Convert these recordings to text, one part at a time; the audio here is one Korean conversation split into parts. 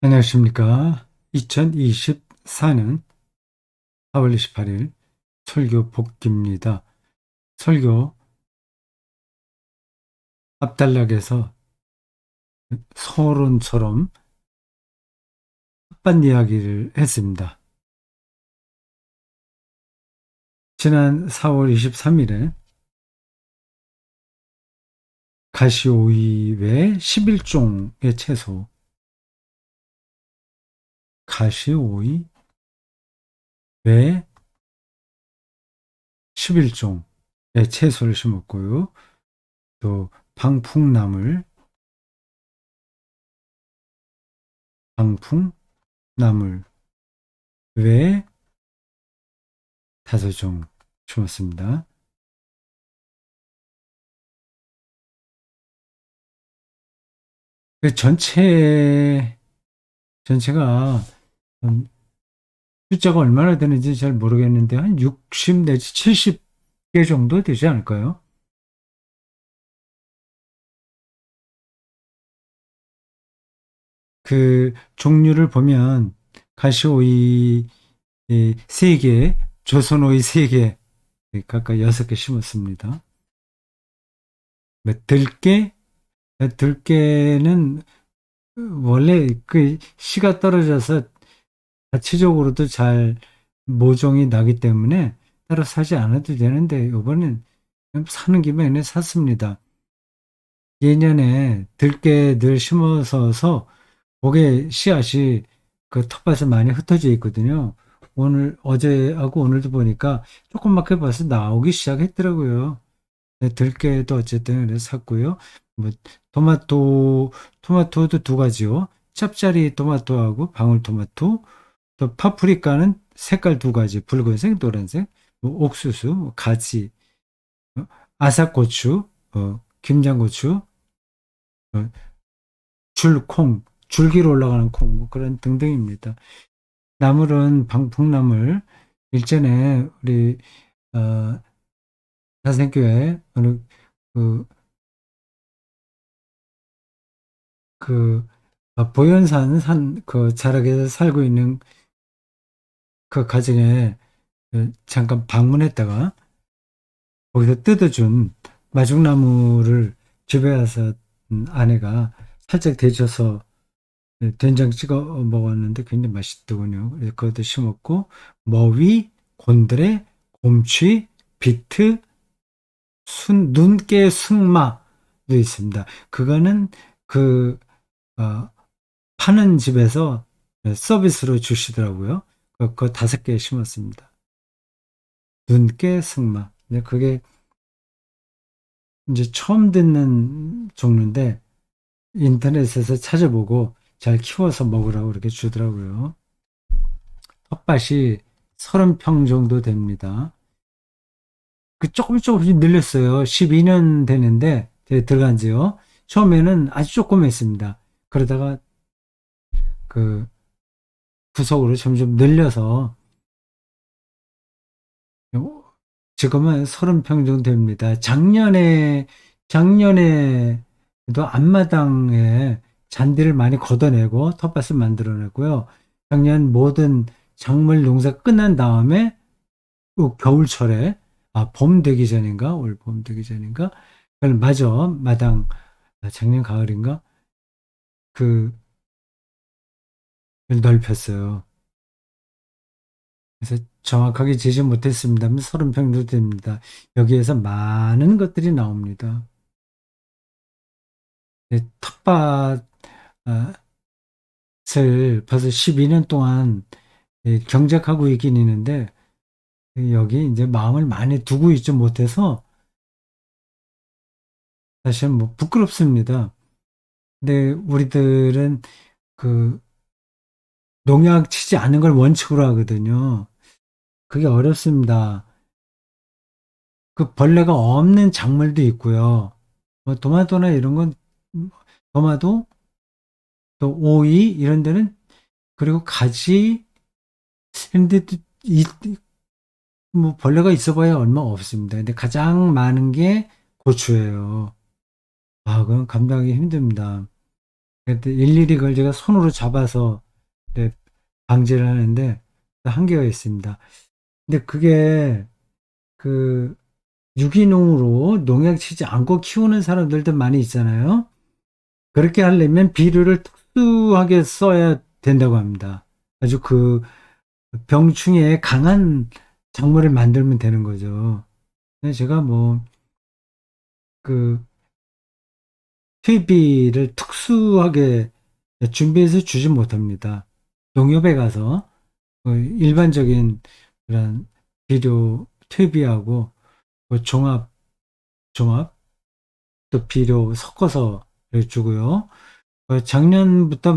안녕하십니까. 2024년 4월 28일 설교 복귀입니다. 설교 앞단락에서 서론처럼 헛반 이야기를 했습니다. 지난 4월 23일에 가시오이 외 11종의 채소, 가시오이 외 11종의 채소를 심었고요. 또 방풍나물 외 5종 심었습니다. 그 전체가 음, 숫자가 얼마나 되는지 잘 모르겠는데 한 60 내지 70개 정도 되지 않을까요? 그 종류를 보면 가시오이 3개, 조선오이 3개, 각각 6개 심었습니다. 들깨? 들깨는 원래 그 씨가 떨어져서 자체적으로도 잘 모종이 나기 때문에 따로 사지 않아도 되는데 이번엔 사는 김에 그냥 샀습니다. 예년에 들깨 늘 심어서 목에 씨앗이 그 텃밭에 많이 흩어져 있거든요. 어제하고 오늘도 보니까 조그맣게 벌써 나오기 시작했더라고요. 네, 들깨도 어쨌든 그래서 샀고요. 뭐, 토마토도 두 가지요. 짭짜리 토마토하고 방울토마토, 또 파프리카는 색깔 두 가지, 붉은색, 노란색, 뭐 옥수수, 뭐 가지, 어, 아삭고추, 김장고추, 어, 줄기로 올라가는 콩, 뭐 그런 등등입니다. 나물은 방풍나물, 일전에 우리 어, 사생교회 어느 그, 그 보현산 그 자락에서 살고 있는 그 가정에 잠깐 방문했다가 거기서 뜯어준 마중나무를 집에 와서 아내가 살짝 데쳐서 된장 찍어 먹었는데 굉장히 맛있더군요. 그래서 그것도 심었고 머위, 곤드레, 곰취, 비트, 눈깨 순마도 있습니다. 그거는 그 어, 파는 집에서 서비스로 주시더라고요. 그거 5개 심었습니다. 눈깨 승마. 근데 그게 이제 처음 듣는 종류인데 인터넷에서 찾아보고 잘 키워서 먹으라고 이렇게 주더라고요. 텃밭이 30평 정도 됩니다. 그 조금씩 늘렸어요. 12년 되는데 들어간 지요. 처음에는 아주 조금 했습니다. 그러다가 그 구석으로 점점 늘려서 지금은 30평 정도 됩니다. 작년에도 앞마당에 잔디를 많이 걷어내고 텃밭을 만들어냈고요. 작년 모든 작물 농사 끝난 다음에 그 겨울철에 봄 되기 전인가 올 봄 되기 전인가 그걸 마저 마당 작년 가을인가 그 넓혔어요. 그래서 정확하게 재지 못했습니다만 30평 정도 됩니다. 여기에서 많은 것들이 나옵니다. 텃밭을 벌써 12년 동안 경작하고 있긴 있는데 여기 이제 마음을 많이 두고 있지 못해서 사실 뭐 부끄럽습니다. 근데 우리들은 그 농약 치지 않는 걸 원칙으로 하거든요. 그게 어렵습니다. 그 벌레가 없는 작물도 있고요. 뭐 토마토나 이런 건 토마토 또 오이 이런 데는 그리고 가지 근데 또 뭐 벌레가 있어봐야 얼마 없습니다. 근데 가장 많은 게 고추예요. 그건 감당하기 힘듭니다. 그때 일일이 그걸 제가 손으로 잡아서 네, 방제를 하는데 한계가 있습니다. 근데 그게 그 유기농으로 농약 치지 않고 키우는 사람들도 많이 있잖아요. 그렇게 하려면 비료를 특수하게 써야 된다고 합니다. 아주 그 병충해에 강한 작물을 만들면 되는 거죠. 근데 제가 뭐 그 퇴비를 특수하게 준비해서 주지 못합니다. 농협에 가서 일반적인 그런 비료 퇴비하고 뭐 종합 또 비료 섞어서 주고요. 작년부터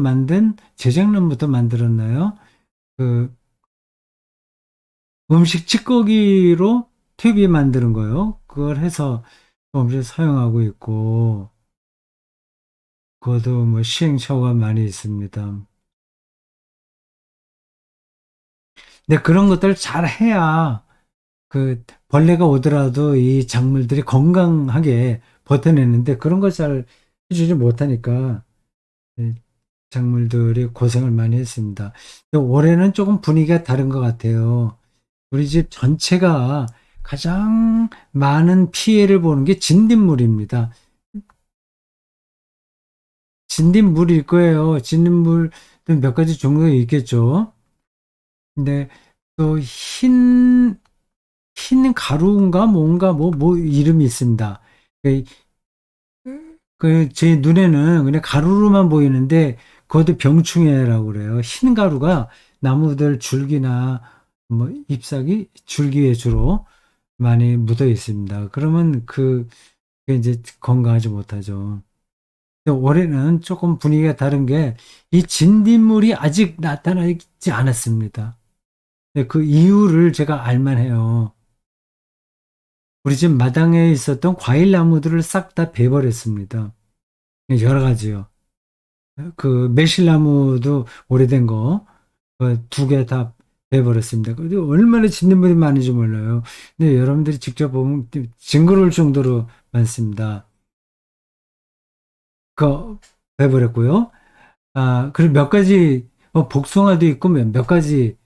재작년부터 만들었나요? 그 음식 찌꺼기로 퇴비 만드는 거요. 그걸 해서 조금씩 사용하고 있고, 그것도 뭐 시행착오가 많이 있습니다. 근데 그런 것들을 잘 해야 그 벌레가 오더라도 이 작물들이 건강하게 버텨내는데 그런 걸 잘 해주지 못하니까 이 작물들이 고생을 많이 했습니다. 근데 올해는 조금 분위기가 다른 것 같아요. 우리 집 전체가 가장 많은 피해를 보는 게 진딧물입니다. 진딧물일 거예요. 진딧물도 몇 가지 종류가 있겠죠. 근데 또 흰 가루인가 뭔가 뭐 이름이 있습니다. 제 눈에는 그냥 가루로만 보이는데 그것도 병충해라고 그래요. 흰 가루가 나무들 줄기나 뭐 잎사귀 줄기에 주로 많이 묻어 있습니다. 그러면 그게 이제 건강하지 못하죠. 근데 올해는 조금 분위기가 다른 게 이 진딧물이 아직 나타나지 않았습니다. 근데 그 이유를 제가 알만해요. 우리 집 마당에 있었던 과일 나무들을 싹 다 베버렸습니다. 여러 가지요. 그 매실나무도 오래된 거, 두 개 다 베버렸습니다. 근데 얼마나 진딧물이 많은지 몰라요. 근데 여러분들이 직접 보면 징그러울 정도로 많습니다. 그 베버렸고요. 그리고 몇 가지, 복숭아도 있고 몇 가지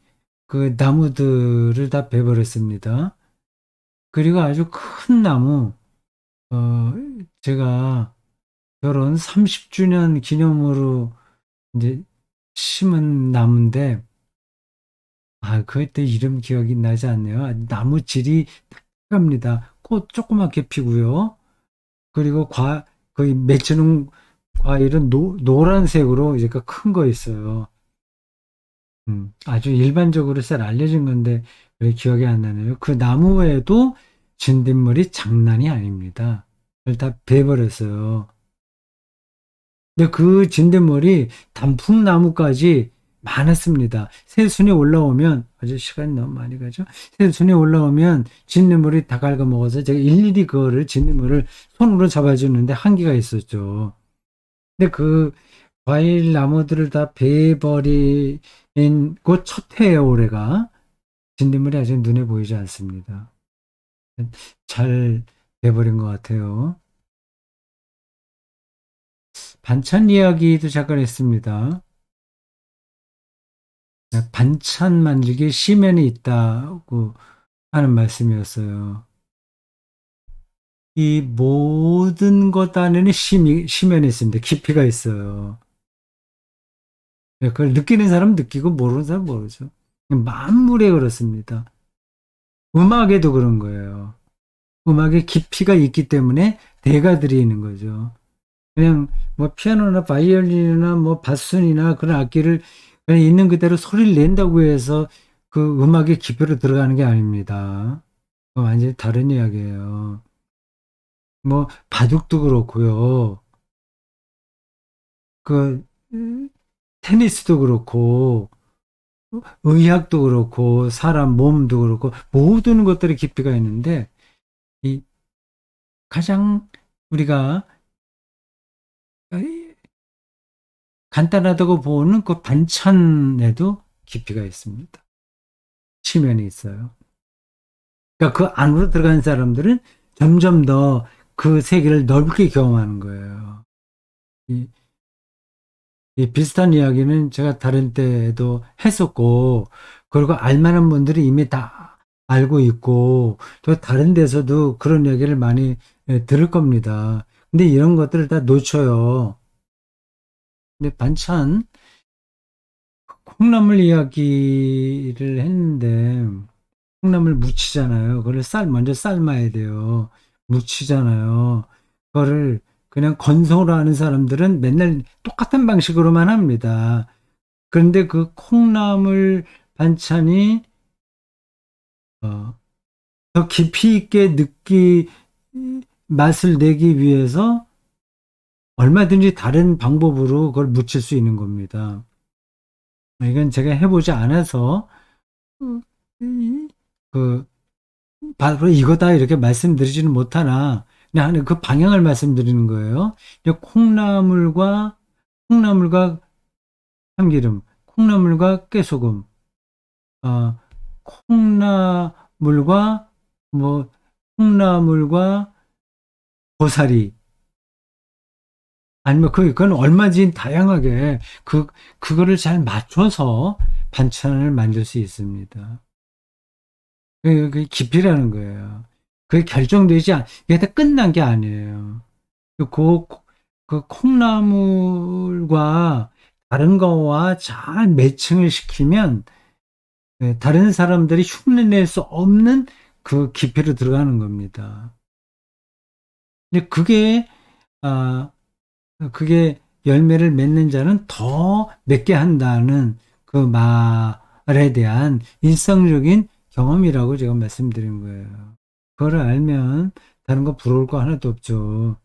그 나무들을 다 베버렸습니다. 그리고 아주 큰 나무, 어, 제가 결혼 30주년 기념으로 이제 심은 나무인데, 그때 이름 기억이 나지 않네요. 나무 질이 딱합니다. 꽃 조그맣게 피고요. 그리고 거의 맺히는 과일은 노란색으로 이제 큰 거 있어요. 아주 일반적으로 잘 알려진 건데 왜 기억이 안 나네요. 그 나무에도 진딧물이 장난이 아닙니다. 그걸 다 베버렸어요. 근데 그 진딧물이 단풍나무까지 많았습니다. 새순이 올라오면, 아주 시간이 너무 많이 가죠? 새순이 올라오면 진딧물이 다 갉아먹어서 제가 일일이 그거를 진딧물을 손으로 잡아주는데 한계가 있었죠. 근데 그 과일 나무들을 다 베버린 곳 첫 해예요, 올해가. 진딧물이 아직 눈에 보이지 않습니다. 잘 돼버린 것 같아요. 반찬 이야기도 잠깐 했습니다. 반찬 만들기에 시면이 있다고 하는 말씀이었어요. 이 모든 것 안에는 시면이 있습니다. 깊이가 있어요. 그걸 느끼는 사람 느끼고 모르는 사람 모르죠. 만물에 그렇습니다. 음악에도 그런 거예요. 음악에 깊이가 있기 때문에 대가들이 있는 거죠. 그냥 뭐 피아노나 바이올린이나 뭐 바순이나 그런 악기를 그냥 있는 그대로 소리를 낸다고 해서 그 음악의 깊이로 들어가는 게 아닙니다. 완전히 다른 이야기예요. 뭐 바둑도 그렇고요. 그 테니스도 그렇고 의학도 그렇고 사람 몸도 그렇고 모든 것들이 깊이가 있는데 이 가장 우리가 간단하다고 보는 그 반찬에도 깊이가 있습니다. 치면이 있어요. 그러니까 그 안으로 들어간 사람들은 점점 더 그 세계를 넓게 경험하는 거예요. 이 비슷한 이야기는 제가 다른 때에도 했었고, 그리고 알만한 분들이 이미 다 알고 있고, 또 다른 데서도 그런 얘기를 많이 들을 겁니다. 근데 이런 것들을 다 놓쳐요. 근데 반찬, 콩나물 이야기를 했는데, 콩나물 무치잖아요. 그걸 먼저 삶아야 돼요. 무치잖아요. 그거를 그냥 건성으로 하는 사람들은 맨날 똑같은 방식으로만 합니다. 그런데 그 콩나물 반찬이 어, 더 깊이 있게 맛을 내기 위해서 얼마든지 다른 방법으로 그걸 무칠 수 있는 겁니다. 이건 제가 해보지 않아서 음, 그 바로 이거다 이렇게 말씀드리지는 못하나 그냥 그 방향을 말씀드리는 거예요. 이제 콩나물과 참기름, 콩나물과 깨소금, 어, 콩나물과 뭐 콩나물과 고사리 아니면 그건 얼마든지 다양하게 그거를 잘 맞춰서 반찬을 만들 수 있습니다. 그게 깊이라는 거예요. 그게 결정되지 이게 다 끝난 게 아니에요. 그, 그 콩나물과 다른 거와 잘 매칭을 시키면 다른 사람들이 흉내낼 수 없는 그 깊이로 들어가는 겁니다. 근데 아, 그게 열매를 맺는 자는 더 맺게 한다는 그 말에 대한 일상적인 경험이라고 제가 말씀드린 거예요. 그거를 알면 다른 거 부러울 거 하나도 없죠.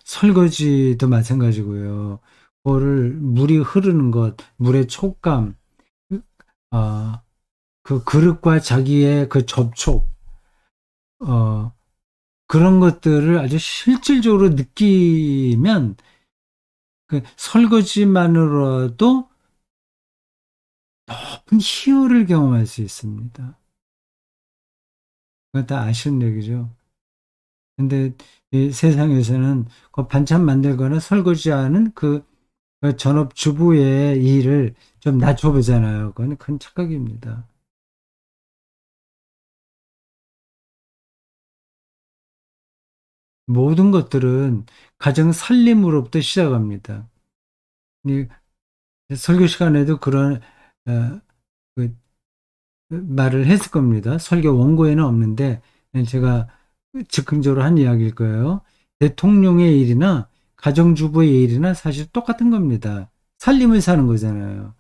설거지도 마찬가지고요. 그거를 물이 흐르는 것, 물의 촉감, 아, 그 그릇과 자기의 그 접촉, 어, 그런 것들을 아주 실질적으로 느끼면 그 설거지만으로도 높은 희열을 경험할 수 있습니다. 그건 다 아시는 얘기죠. 근데 이 세상에서는 그 반찬 만들거나 설거지하는 그 전업주부의 일을 좀 낮춰보잖아요. 그건 큰 착각입니다. 모든 것들은 가정 살림으로부터 시작합니다. 이 설교 시간에도 그런 어, 그 말을 했을 겁니다. 설교 원고에는 없는데 제가 즉흥적으로 한 이야기일 거예요. 대통령의 일이나 가정주부의 일이나 사실 똑같은 겁니다. 살림을 사는 거잖아요.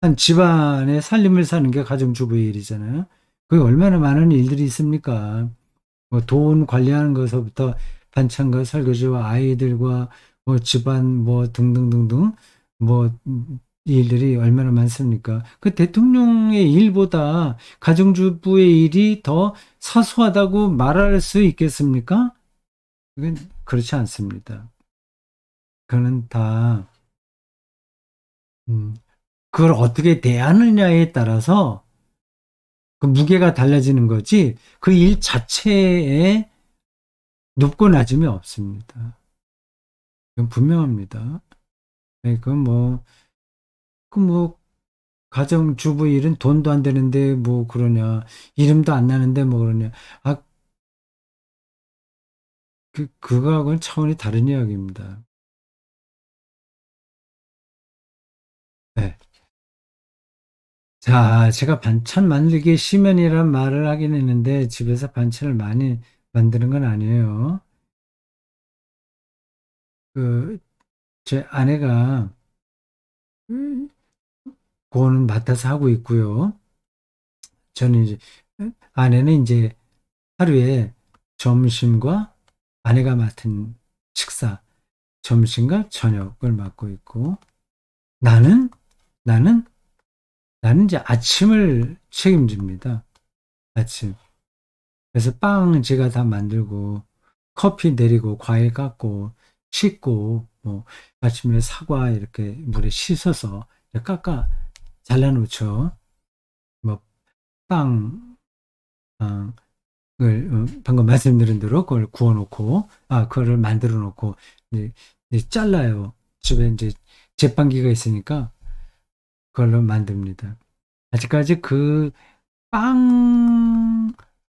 한 집안의 살림을 사는 게 가정주부의 일이잖아요. 그게 얼마나 많은 일들이 있습니까? 뭐 돈 관리하는 것부터 반찬과 설거지와 아이들과 뭐 집안 뭐 등등등등 뭐 일들이 얼마나 많습니까? 그 대통령의 일보다 가정주부의 일이 더 사소하다고 말할 수 있겠습니까? 그건 그렇지 않습니다. 그거는 다 음, 그걸 어떻게 대하느냐에 따라서 그 무게가 달라지는 거지 그 일 자체에 높고 낮음이 없습니다. 그건 분명합니다. 네, 그 가정주부 일은 돈도 안 되는데 뭐 그러냐. 이름도 안 나는데 뭐 그러냐. 아, 그거하고는 차원이 다른 이야기입니다. 네. 자, 제가 반찬 만들기 시면이란 말을 하긴 했는데 집에서 반찬을 많이 만드는 건 아니에요. 그, 제 아내가 음. 그거는 맡아서 하고 있고요. 저는 이제, 아내는 이제 하루에 점심과 아내가 맡은 식사, 점심과 저녁을 맡고 있고, 나는, 나는, 나는 이제 아침을 책임집니다. 아침. 그래서 빵 제가 다 만들고, 커피 내리고, 과일 깎고, 씻고, 뭐, 아침에 사과 이렇게 물에 씻어서 깎아 잘라놓죠. 뭐, 빵, 어, 방금 말씀드린 대로 그걸 구워놓고, 그거를 만들어 놓고, 이제 잘라요. 집에 이제 제빵기가 있으니까 그걸로 만듭니다. 아직까지 그 빵,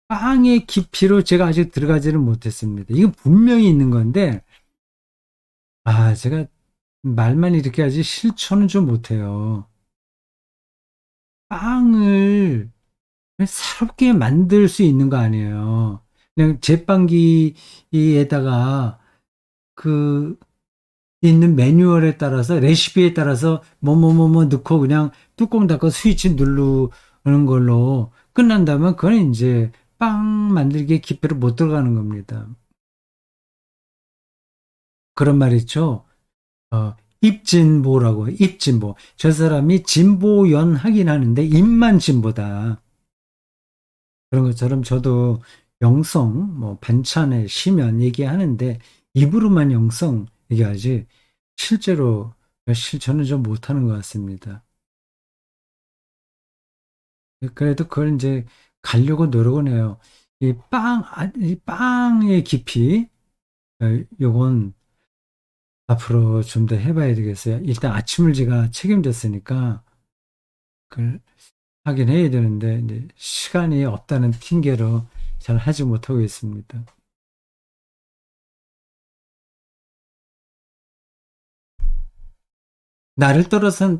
빵의 깊이로 제가 아직 들어가지는 못했습니다. 이건 분명히 있는 건데, 제가 말만 이렇게 하지 실천은 좀 못해요. 빵을 새롭게 만들 수 있는 거 아니에요. 그냥 제빵기에다가 그 있는 매뉴얼에 따라서 레시피에 따라서 뭐뭐뭐뭐 넣고 그냥 뚜껑 닫고 스위치 누르는 걸로 끝난다면 그건 이제 빵 만들기에 깊이로 못 들어가는 겁니다. 그런 말 있죠. 입진보라고 입진보. 저 사람이 진보연 하긴 하는데 입만 진보다. 그런 것처럼 저도 영성, 뭐 반찬에 시면 얘기하는데 입으로만 영성 얘기하지 실제로 실천은 좀 못하는 것 같습니다. 그래도 그걸 이제 가려고 노력은 해요. 이 빵의 깊이, 요건 앞으로 좀 더 해봐야 되겠어요. 일단 아침을 제가 책임졌으니까 그걸 하긴 해야 되는데, 이제 시간이 없다는 핑계로 잘 하지 못하고 있습니다.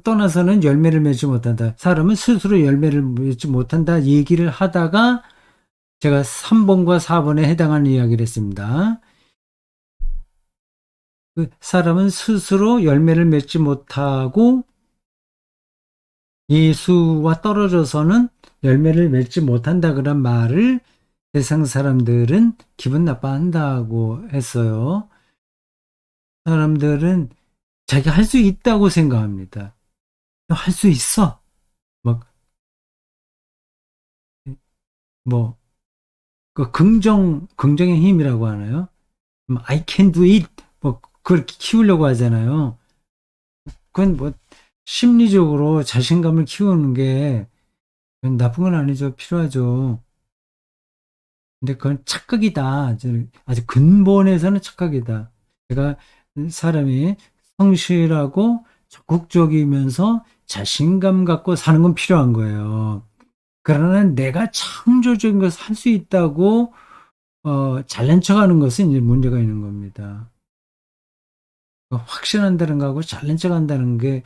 떠나서는 열매를 맺지 못한다. 사람은 스스로 열매를 맺지 못한다. 얘기를 하다가 제가 3번과 4번에 해당하는 이야기를 했습니다. 그 사람은 스스로 열매를 맺지 못하고 예수와 떨어져서는 열매를 맺지 못한다 그런 말을 세상 사람들은 기분 나빠한다고 했어요. 사람들은 자기가 할 수 있다고 생각합니다. 할 수 있어. 뭐, 뭐, 그 긍정의 힘이라고 하나요? I can do it. 뭐, 그걸 키우려고 하잖아요. 그건 뭐, 심리적으로 자신감을 키우는 게 나쁜 건 아니죠. 필요하죠. 근데 그건 착각이다. 아주 근본에서는 착각이다. 제가 사람이 성실하고 적극적이면서 자신감 갖고 사는 건 필요한 거예요. 그러나 내가 창조적인 것을 할 수 있다고 잘난 척하는 것은 이제 문제가 있는 겁니다. 확신한다는 거하고 잘난 척한다는 게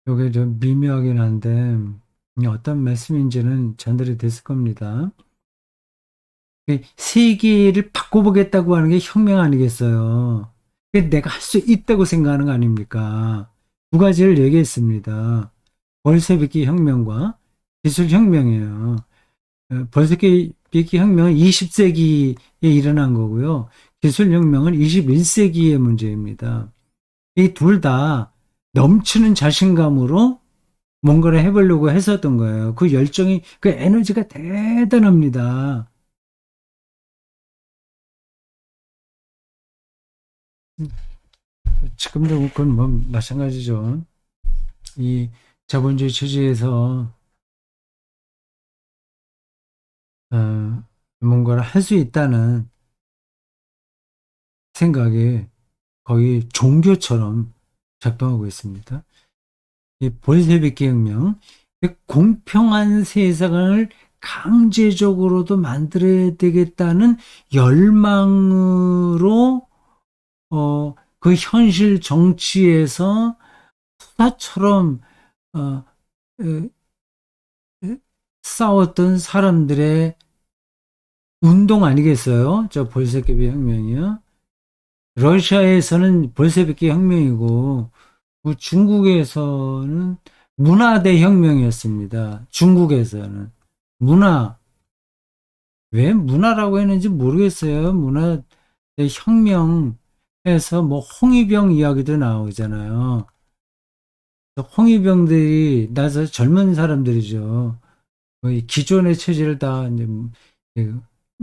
이게 좀 미묘하긴 한데 어떤 말씀인지는 전달이 됐을 겁니다. 세계를 바꿔보겠다고 하는 게 혁명 아니겠어요? 내가 할 수 있다고 생각하는 거 아닙니까? 두 가지를 얘기했습니다. 벌새뵙기 혁명과 기술혁명이에요. 벌새뵙기 혁명은 20세기에 일어난 거고요. 기술혁명은 21세기의 문제입니다. 이 둘 다 넘치는 자신감으로 뭔가를 해보려고 했었던 거예요. 그 열정이, 그 에너지가 대단합니다. 지금도 그건 뭐 마찬가지죠. 이 자본주의 체제에서 뭔가를 할 수 있다는 생각이 거의 종교처럼 작동하고 있습니다. 이 볼셰비키 혁명, 공평한 세상을 강제적으로도 만들어야 되겠다는 열망으로 그 현실 정치에서 수다처럼 어, 에, 싸웠던 사람들의 운동 아니겠어요? 저 볼셰비키 혁명이요. 러시아에서는 볼셰비키 혁명이고 중국에서는 문화대 혁명이었습니다. 중국에서는 문화 왜 문화라고 했는지 모르겠어요. 문화대 혁명에서 뭐 홍위병 이야기도 나오잖아요. 홍위병들이 나서 젊은 사람들이죠. 거의 기존의 체제를 다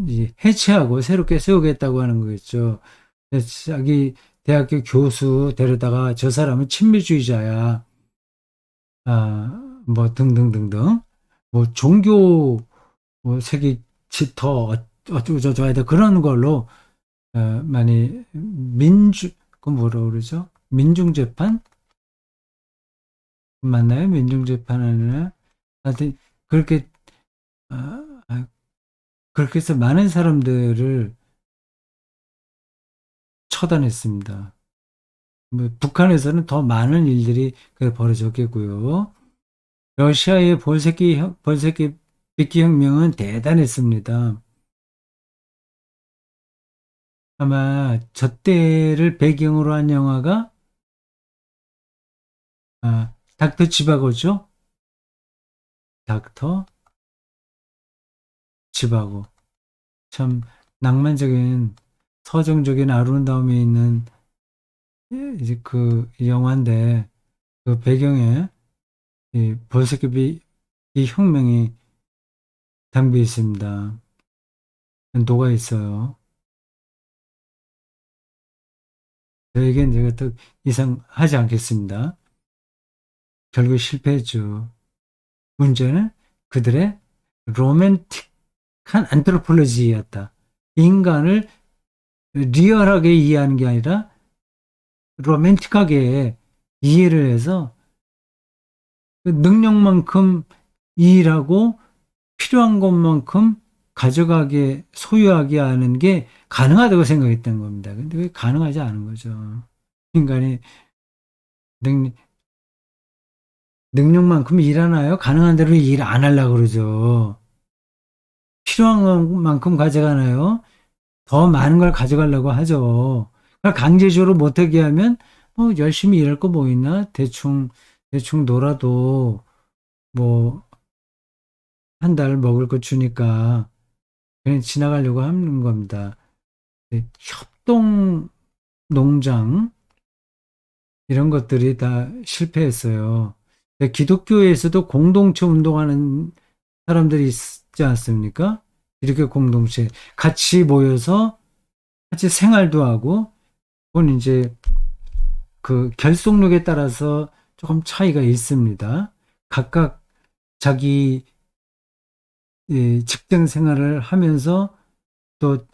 이제 해체하고 새롭게 세우겠다고 하는 거겠죠. 자기 대학교 교수 데려다가 저 사람은 친미주의자야. 뭐 등등등등. 뭐 종교 뭐 색이 짙어 어쩌고저쩌고 하여튼 그런 걸로 많이 민주 그 뭐라 그러죠? 민중재판? 맞나요? 민중재판 아니라 하여튼 그렇게 아, 그렇게 해서 많은 사람들을 처단했습니다. 뭐 북한에서는 더 많은 일들이 벌어졌겠고요. 러시아의 볼세기 비기 혁명은 대단했습니다. 아마 저 때를 배경으로 한 영화가 닥터 지바고죠. 닥터 지바고. 참 낭만적인 서정적인 아름다움이 있는 이제 그 영화인데 그 배경에 이 볼세기 이 혁명이 담겨 있습니다. 녹아 있어요. 저에겐 제가 더 이상 하지 않겠습니다. 결국 실패했죠. 문제는 그들의 로맨틱한 안트로폴로지였다. 인간을 리얼하게 이해하는 게 아니라 로맨틱하게 이해를 해서 그 능력만큼 일하고 필요한 것만큼 가져가게, 소유하게 하는 게 가능하다고 생각했던 겁니다. 근데 그게 가능하지 않은 거죠. 인간이 능, 능력만큼 일하나요? 가능한 대로 일 안 하려고 그러죠. 필요한 만큼 가져가나요? 더 많은 걸 가져가려고 하죠. 그러니까 강제적으로 못하게 하면 뭐 열심히 일할 거 뭐 있나? 대충 놀아도 뭐 한 달 먹을 거 주니까 그냥 지나가려고 하는 겁니다. 네, 협동 농장 이런 것들이 다 실패했어요. 네, 기독교에서도 공동체 운동하는 사람들이 있지 않습니까? 이렇게 공동체 같이 모여서 같이 생활도 하고 그건 이제 그 결속력에 따라서 조금 차이가 있습니다. 각각 자기 직장 생활을 하면서 또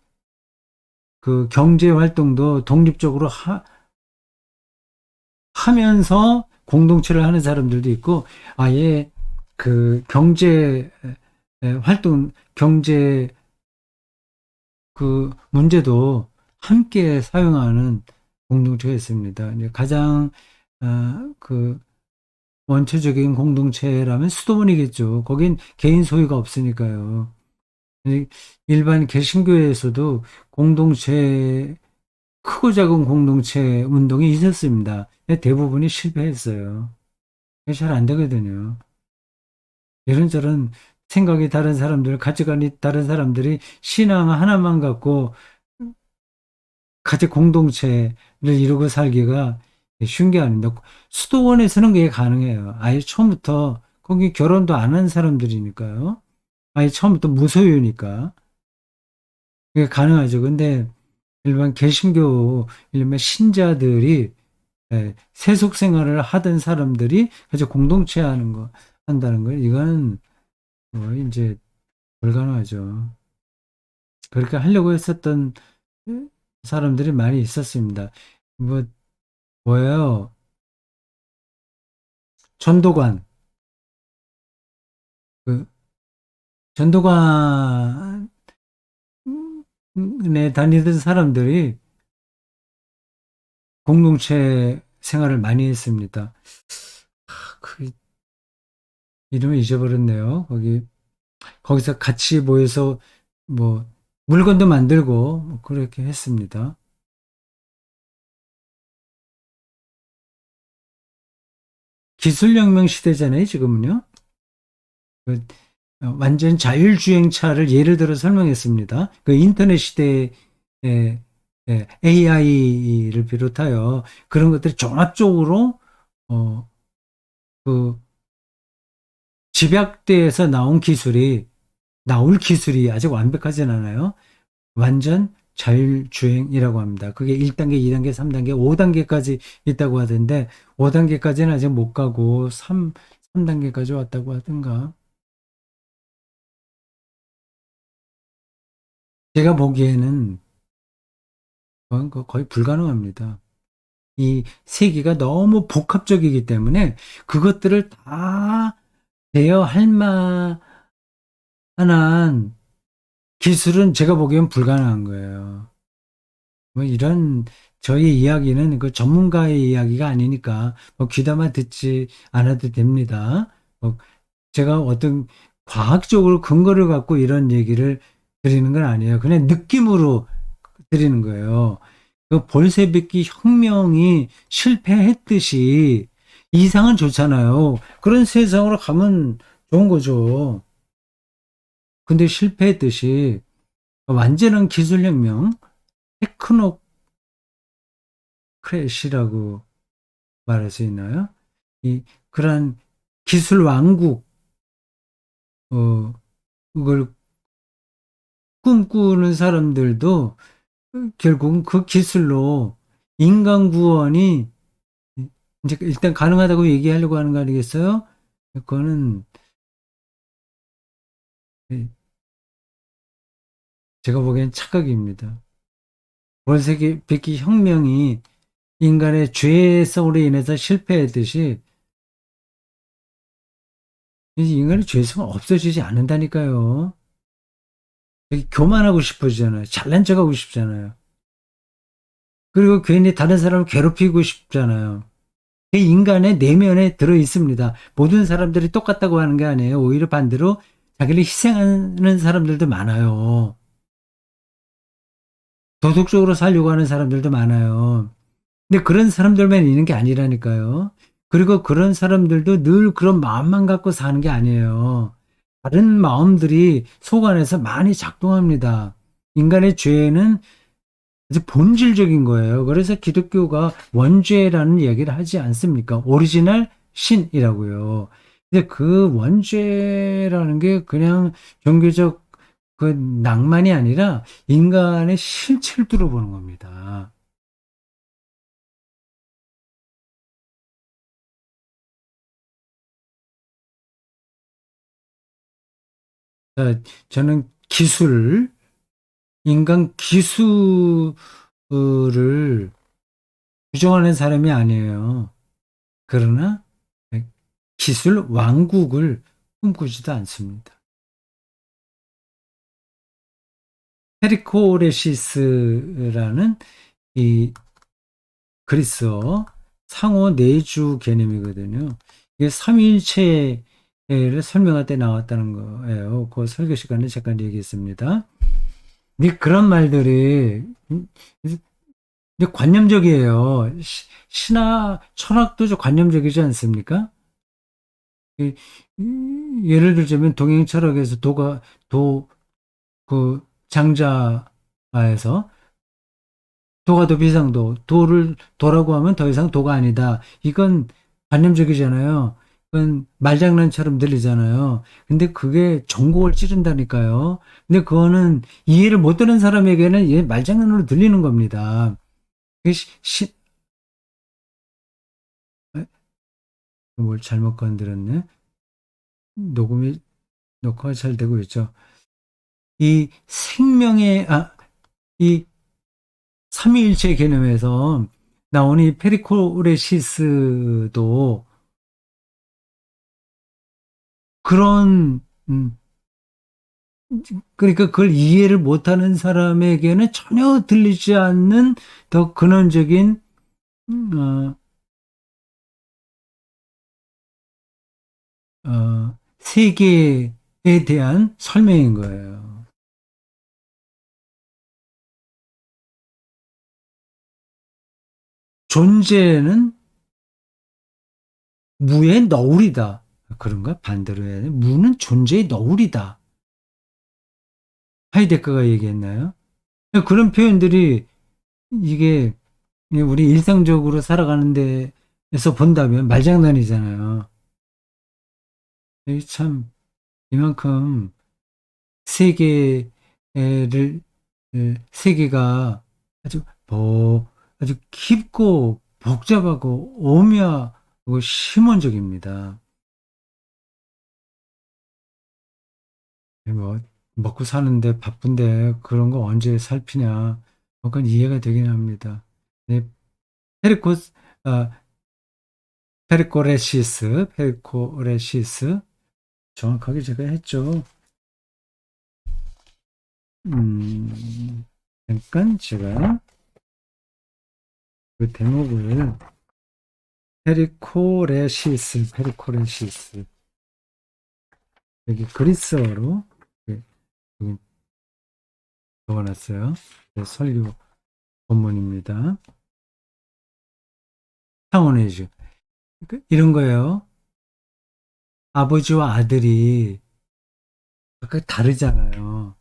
그 경제 활동도 독립적으로 하면서 공동체를 하는 사람들도 있고 아예 그 경제 활동 경제 그 문제도 함께 사용하는 공동체가 있습니다. 이제 가장 그 원초적인 공동체라면 수도원이겠죠. 거긴 개인 소유가 없으니까요. 일반 개신교에서도 공동체 크고 작은 공동체 운동이 있었습니다. 대부분이 실패했어요. 잘 안 되거든요. 이런저런 생각이 다른 사람들, 가치관이 다른 사람들이 신앙 하나만 갖고 같이 공동체를 이루고 살기가 쉬운 게 아닙니다. 수도원에서는 그게 가능해요. 아예 처음부터 거기 결혼도 안 한 사람들이니까요. 아예 처음부터 무소유니까. 그게 가능하죠. 근데 일반 개신교, 일반 신자들이 세속 생활을 하던 사람들이 같이 공동체 하는 거, 한다는 거, 이거는 뭐 이제 불가능하죠. 그렇게 하려고 했었던 사람들이 많이 있었습니다. 뭐, 뭐예요? 전도관. 그, 전도관에 다니던 사람들이 공동체 생활을 많이 했습니다. 그 이름을 잊어버렸네요. 거기서 같이 모여서 뭐, 물건도 만들고, 뭐 그렇게 했습니다. 기술혁명 시대잖아요, 지금은요. 그, 완전 자율주행차를 예를 들어 설명했습니다. 그 인터넷 시대에 AI를 비롯하여 그런 것들이 종합적으로 어, 그 집약돼서 나올 기술이 아직 완벽하진 않아요. 완전 자율주행이라고 합니다. 그게 1단계, 2단계, 3단계, 5단계까지 있다고 하던데 5단계까지는 아직 못 가고 3단계까지 왔다고 하던가. 제가 보기에는 거의 불가능합니다. 이 세계가 너무 복합적이기 때문에 그것들을 다 대여할 만한 기술은 제가 보기엔 불가능한 거예요. 뭐 이런 저희 이야기는 그 전문가의 이야기가 아니니까 뭐 귀담아 듣지 않아도 됩니다. 뭐 제가 어떤 과학적으로 근거를 갖고 이런 얘기를 드리는 건 아니에요. 그냥 느낌으로 드리는 거예요. 그 볼셰비키 혁명이 실패했듯이 이상은 좋잖아요. 그런 세상으로 가면 좋은 거죠. 근데 실패했듯이 완전한 기술혁명, 테크노크래시라고 말할 수 있나요? 그러한 기술 왕국, 그걸 꿈꾸는 사람들도 결국은 그 기술로 인간 구원이 이제 일단 가능하다고 얘기하려고 하는 거 아니겠어요? 그거는 제가 보기엔 착각입니다. 월세기 백기 혁명이 인간의 죄성으로 인해서 실패했듯이 이제 인간의 죄성은 없어지지 않는다니까요. 교만하고 싶어지잖아요. 잘난 척하고 싶잖아요. 그리고 괜히 다른 사람을 괴롭히고 싶잖아요. 그 인간의 내면에 들어 있습니다. 모든 사람들이 똑같다고 하는 게 아니에요. 오히려 반대로 자기를 희생하는 사람들도 많아요. 도덕적으로 살려고 하는 사람들도 많아요. 근데 그런 사람들만 있는 게 아니라니까요. 그리고 그런 사람들도 늘 그런 마음만 갖고 사는 게 아니에요. 다른 마음들이 속 안에서 많이 작동합니다. 인간의 죄는 아주 본질적인 거예요. 그래서 기독교가 원죄라는 얘기를 하지 않습니까? 오리지널 신이라고요. 근데 그 원죄라는 게 그냥 종교적 그 낭만이 아니라 인간의 실체를 뚫어보는 겁니다. 자, 저는 인간 기술을 부정하는 사람이 아니에요. 그러나 기술 왕국을 꿈꾸지도 않습니다. 페리코레시스라는 이 그리스어 상호 내주 개념이거든요. 이게 삼위일체를 설명할 때 나왔다는 거예요. 그 설교 시간에 잠깐 얘기했습니다. 근데 그런 말들이 이제 관념적이에요. 신학, 철학도 좀 관념적이지 않습니까? 이- 예를 들자면 동행 철학에서 그 장자에서 도가 더 비상도, 도라고 하면 더 이상 도가 아니다. 이건 관념적이잖아요. 그건 말장난처럼 들리잖아요. 근데 그게 전곡을 찌른다니까요. 근데 그거는 이해를 못 듣는 사람에게는 얘 말장난으로 들리는 겁니다. 그게 뭘 잘못 건드렸네. 녹음이, 녹화가 잘 되고 있죠. 이 생명의, 이 삼위일체 개념에서 나오는 이 페리코레시스도 그런, 그러니까 그걸 이해를 못하는 사람에게는 전혀 들리지 않는 더 근원적인, 어, 세계에 대한 설명인 거예요. 존재는 무의 너울이다. 그런가? 반대로 해야 돼. 무는 존재의 너울이다. 하이데크가 얘기했나요? 그런 표현들이 이게 우리 일상적으로 살아가는 데에서 본다면 말장난이잖아요. 이게 참 이만큼 세계를 세계가 아주 아주 깊고 복잡하고 오묘하고 심원적입니다. 뭐 먹고 사는데 바쁜데 그런 거 언제 살피냐? 그건 이해가 되긴 합니다. 네, 페리코스, 어, 페리코레시스, 정확하게 제가 했죠. 잠깐 제가 그 대목을 페리코레시스 여기 그리스어로 여기 적어놨어요. 네, 설교 본문입니다. 창원해주 이런 거예요. 아버지와 아들이 각각 다르잖아요.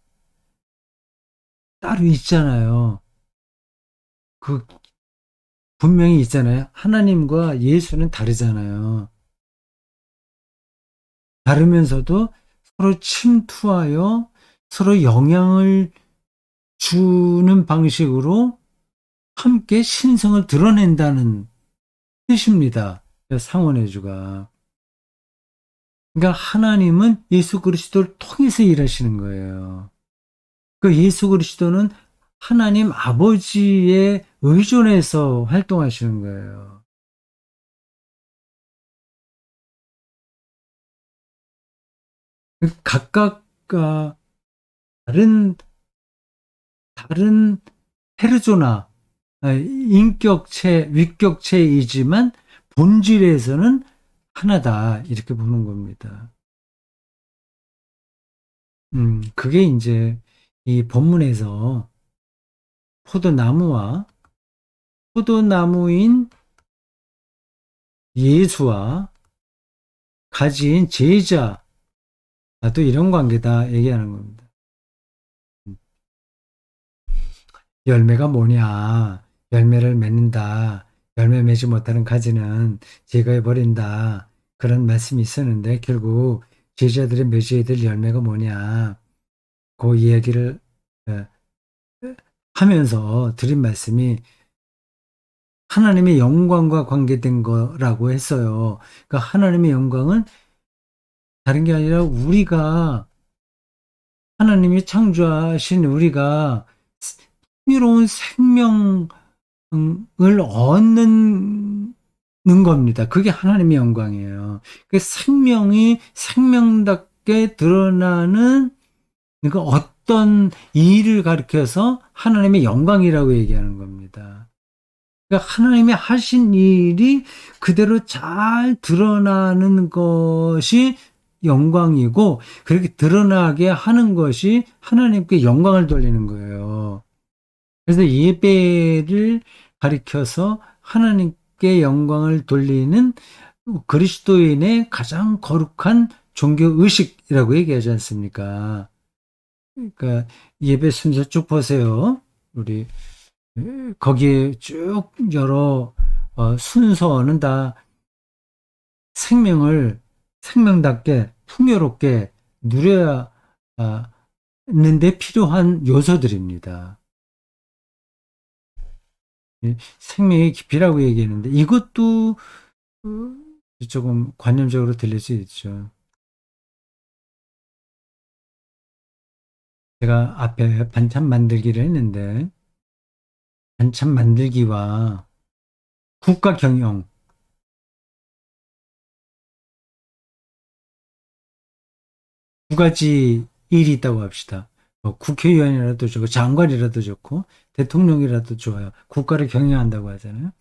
따로 있잖아요. 그 분명히 있잖아요. 하나님과 예수는 다르잖아요. 다르면서도 서로 침투하여 서로 영향을 주는 방식으로 함께 신성을 드러낸다는 뜻입니다. 상원해주가. 그러니까 하나님은 예수 그리스도를 통해서 일하시는 거예요. 그 예수 그리스도는 하나님 아버지에 의존해서 활동하시는 거예요. 각각 다른 페르소나 인격체 위격체이지만 본질에서는 하나다 이렇게 보는 겁니다. 그게 이제 이 본문에서 포도나무와 포도나무인 예수와 가지인 제자 또 이런 관계다 얘기하는 겁니다. 열매가 뭐냐? 열매를 맺는다. 열매 맺지 못하는 가지는 제거해 버린다. 그런 말씀이 있었는데 결국 제자들이 맺어야 될 열매가 뭐냐? 그 이야기를 어, 하면서 드린 말씀이 하나님의 영광과 관계된 거라고 했어요. 그러니까 하나님의 영광은 다른 게 아니라 우리가 하나님이 창조하신 우리가 풍요로운 생명을 얻는 겁니다. 그게 하나님의 영광이에요. 그 생명이 생명답게 드러나는 그러니까 어떤 일을 가리켜서 하나님의 영광이라고 얘기하는 겁니다. 그러니까 하나님이 하신 일이 그대로 잘 드러나는 것이 영광이고 그렇게 드러나게 하는 것이 하나님께 영광을 돌리는 거예요. 그래서 예배를 가리켜서 하나님께 영광을 돌리는 그리스도인의 가장 거룩한 종교 의식이라고 얘기하지 않습니까? 그러니까 예배 순서 쭉 보세요. 우리 거기에 쭉 여러 순서는 다 생명을 생명답게 풍요롭게 누려야 하는데 필요한 요소들입니다. 생명의 깊이라고 얘기했는데 이것도 조금 관념적으로 들릴 수 있죠. 제가 앞에 반찬 만들기를 했는데 반찬 만들기와 국가 경영 두 가지 일이 있다고 합시다. 뭐 국회의원이라도 좋고 장관이라도 좋고 대통령이라도 좋아요. 국가를 경영한다고 하잖아요.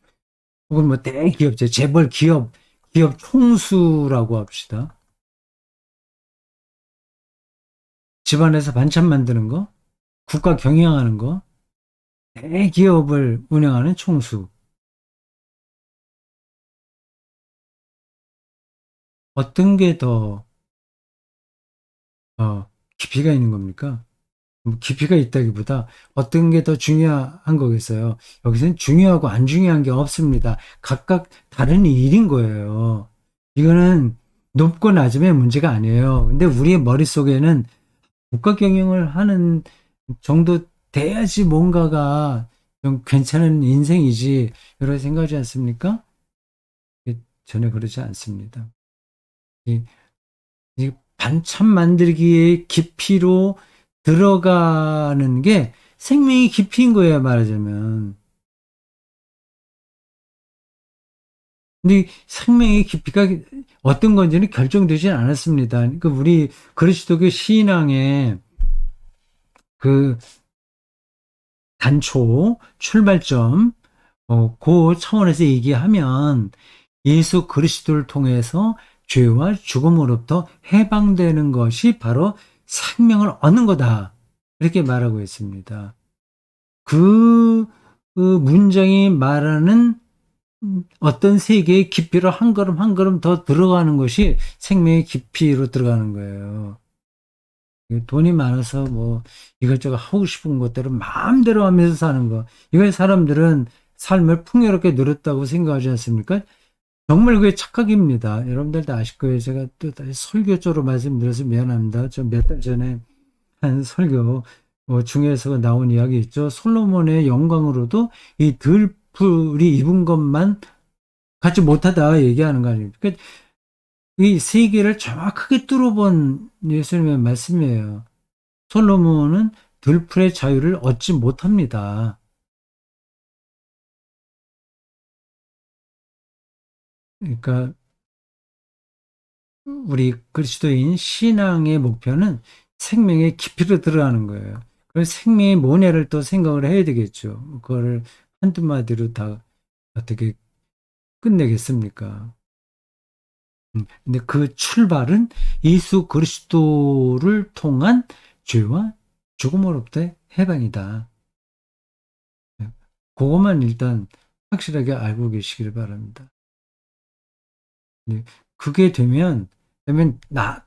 혹은 뭐 대기업체, 재벌 기업 총수라고 합시다. 집안에서 반찬 만드는 거, 국가 경영하는 거, 대기업을 운영하는 총수. 어떤 게 더 깊이가 있는 겁니까? 뭐 깊이가 있다기보다 어떤 게 더 중요한 거겠어요. 여기서는 중요하고 안 중요한 게 없습니다. 각각 다른 일인 거예요. 이거는 높고 낮음의 문제가 아니에요. 근데 우리의 머릿속에는 국가 경영을 하는 정도 돼야지 뭔가가 좀 괜찮은 인생이지, 이렇게 생각하지 않습니까? 전혀 그러지 않습니다. 이, 이 반찬 만들기의 깊이로 들어가는 게 생명의 깊이인 거예요, 말하자면. 근데 이 생명의 깊이가 어떤 건지는 결정되지 않았습니다. 그러니까 우리 그리스도교 신앙의 그 단초, 출발점, 그 차원에서 얘기하면 예수 그리스도를 통해서 죄와 죽음으로부터 해방되는 것이 바로 생명을 얻는 거다. 이렇게 말하고 있습니다. 그 문장이 말하는 어떤 세계의 깊이로 한 걸음 한 걸음 더 들어가는 것이 생명의 깊이로 들어가는 거예요. 돈이 많아서 뭐 이것저것 하고 싶은 것대로 마음대로 하면서 사는 거. 이걸 사람들은 삶을 풍요롭게 누렸다고 생각하지 않습니까? 정말 그게 착각입니다. 여러분들도 아실 거예요. 제가 또 다시 설교조로 말씀드려서 미안합니다. 저 몇 달 전에 한 설교 중에서 나온 이야기 있죠. 솔로몬의 영광으로도 이 들풀이 입은 것만 갖지 못하다 얘기하는 거 아닙니까? 그러니까 이 세계를 정확하게 뚫어본 예수님의 말씀이에요. 솔로몬은 들풀의 자유를 얻지 못합니다. 그러니까 우리 그리스도인 신앙의 목표는 생명의 깊이로 들어가는 거예요. 그래서 생명의 모내를 또 생각을 해야 되겠죠. 그거를 한두 마디로 다 어떻게 끝내겠습니까? 근데 그 출발은 예수 그리스도를 통한 죄와 죽음으로부터의 해방이다. 그것만 일단 확실하게 알고 계시길 바랍니다. 네, 그게 되면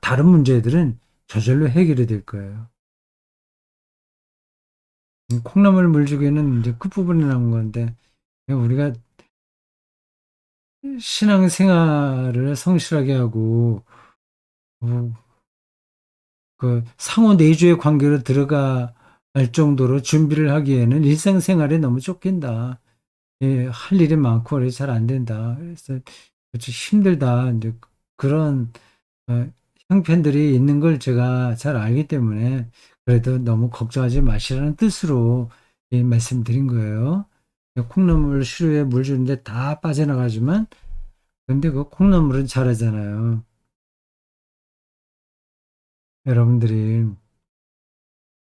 다른 문제들은 저절로 해결이 될 거예요. 콩나물 물주기는 이제 끝부분에 나온 건데, 우리가 신앙생활을 성실하게 하고, 어, 그 상호 내주의 관계로 들어갈 정도로 준비를 하기에는 일상생활에 너무 쫓긴다. 예, 할 일이 많고, 그래서 잘 안 된다. 그래서 좀 힘들다. 이제 그런 어, 형편들이 있는 걸 제가 잘 알기 때문에 그래도 너무 걱정하지 마시라는 뜻으로 이 말씀드린 거예요. 콩나물 시루에 물 주는데 다 빠져나가지만 근데 그 콩나물은 잘하잖아요. 여러분들이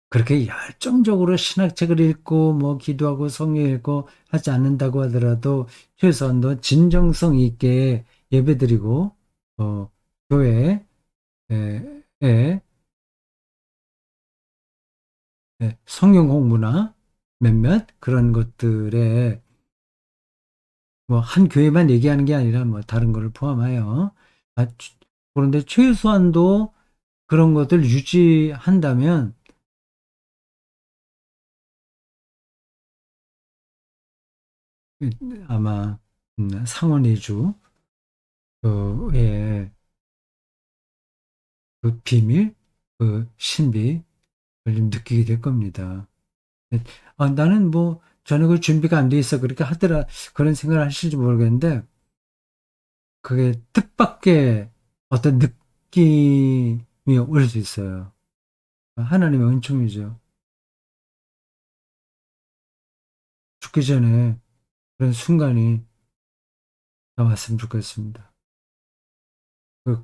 그렇게 열정적으로 신학책을 읽고 뭐 기도하고 성경 읽고 하지 않는다고 하더라도 최소한 도 진정성 있게 예배드리고 교회에 에, 성경 공부나 몇몇 그런 것들에 뭐 한 교회만 얘기하는 게 아니라 뭐 다른 거를 포함하여 그런데 최소한도 그런 것들 유지한다면 아마 상원의주 그의 그 비밀 그 신비를 좀 느끼게 될 겁니다. 나는 뭐 저녁을 준비가 안 돼 있어 그렇게 하더라 그런 생각을 하실지 모르겠는데 그게 뜻밖의 어떤 느낌이 올 수 있어요. 하나님의 은총이죠. 죽기 전에 그런 순간이 나왔으면 좋겠습니다.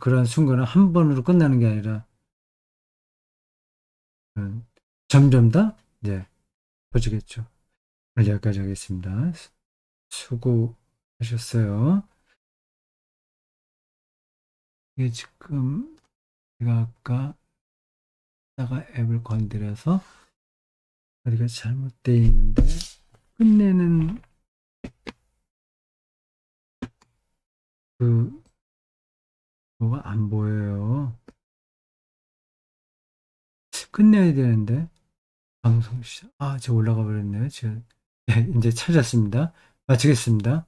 그런 순간은 한 번으로 끝나는 게 아니라 점점 더 이제 커지겠죠. 오늘 여기까지 하겠습니다. 수고하셨어요. 이게 지금 제가 아까 다가 앱을 건드려서 우리가 잘못되어 있는데 끝내는 그 뭐가 안 보여요. 끝내야 되는데 방송 시작. 저 올라가 버렸네요. 제가 네, 이제 찾았습니다. 마치겠습니다.